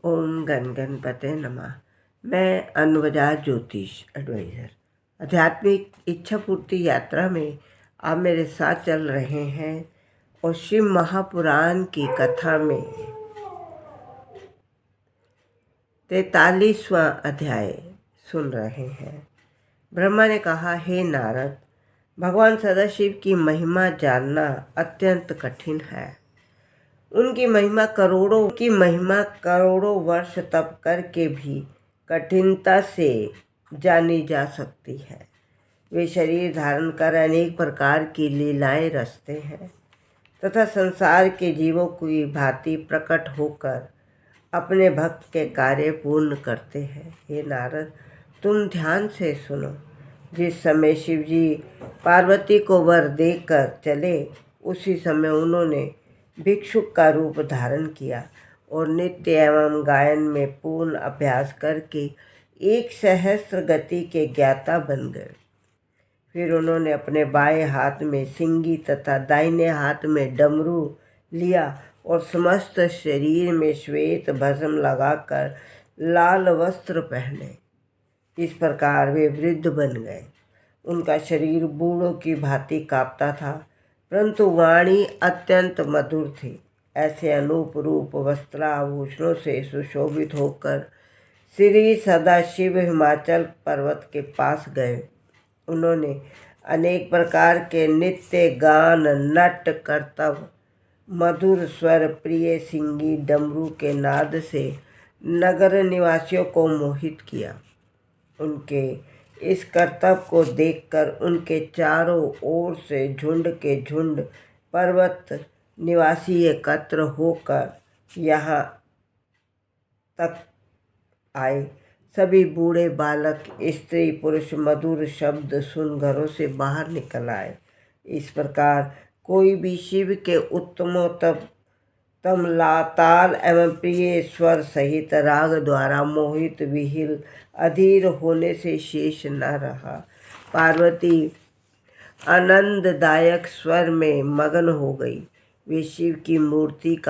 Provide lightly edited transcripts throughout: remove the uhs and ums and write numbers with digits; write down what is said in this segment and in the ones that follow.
ओम गण गणपते नमः। मैं अनुवजा ज्योतिष एडवाइज़र आध्यात्मिक इच्छा पूर्ति यात्रा में आप मेरे साथ चल रहे हैं और शिव महापुराण की कथा में 43वां अध्याय सुन रहे हैं। ब्रह्मा ने कहा, हे नारद, भगवान सदाशिव की महिमा जानना अत्यंत कठिन है। उनकी महिमा करोड़ों वर्ष तप करके भी कठिनता से जानी जा सकती है। वे शरीर धारण कर अनेक प्रकार की लीलाएं रचते हैं तथा संसार के जीवों की भांति प्रकट होकर अपने भक्त के कार्य पूर्ण करते हैं। हे नारद, तुम ध्यान से सुनो। जिस समय शिवजी पार्वती को वर देकर चले, उसी समय उन्होंने भिक्षुक का रूप धारण किया और नित्य एवं गायन में पूर्ण अभ्यास करके 1 सहस्त्र गति के ज्ञाता बन गए। फिर उन्होंने अपने बाएं हाथ में सिंगी तथा दाहिने हाथ में डमरू लिया और समस्त शरीर में श्वेत भस्म लगाकर लाल वस्त्र पहने। इस प्रकार वे वृद्ध बन गए। उनका शरीर बूढ़ों की भांति कांपता था, परंतु वाणी अत्यंत मधुर थी। ऐसे अनूप रूप वस्त्राभूषणों से सुशोभित होकर श्री सदाशिव हिमाचल पर्वत के पास गए। उन्होंने अनेक प्रकार के नित्य गान, नट, करतब, मधुर स्वर, प्रिय सिंगी डमरू के नाद से नगर निवासियों को मोहित किया। उनके इस करतब को देखकर उनके चारों ओर से झुंड के झुंड पर्वत निवासी एकत्र होकर यहाँ तक आए। सभी बूढ़े, बालक, स्त्री, पुरुष मधुर शब्द सुन घरों से बाहर निकल आए। इस प्रकार कोई भी शिव के उत्तमोत्तम लाताल एवं प्रिय स्वर सहित राग द्वारा मोहित, विहिल, अधीर होने से शेष न रहा। पार्वती आनंददायक स्वर में मगन हो गई। वे शिव की मूर्ति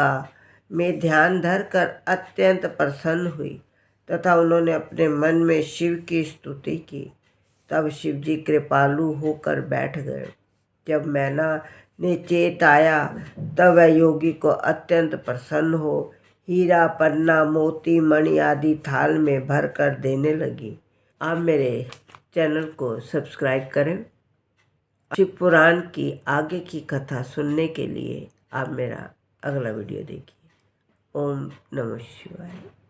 में ध्यान धरकर अत्यंत प्रसन्न हुई तथा उन्होंने अपने मन में शिव की स्तुति की। तब शिवजी कृपालु होकर बैठ गए। जब मैना ने चेत आया, तब वह योगी को अत्यंत प्रसन्न हो हीरा, पन्ना, मोती, मणि आदि थाल में भर कर देने लगी। आप मेरे चैनल को सब्सक्राइब करें। शिव पुराण की आगे की कथा सुनने के लिए आप मेरा अगला वीडियो देखिए। ओम नमः शिवाय।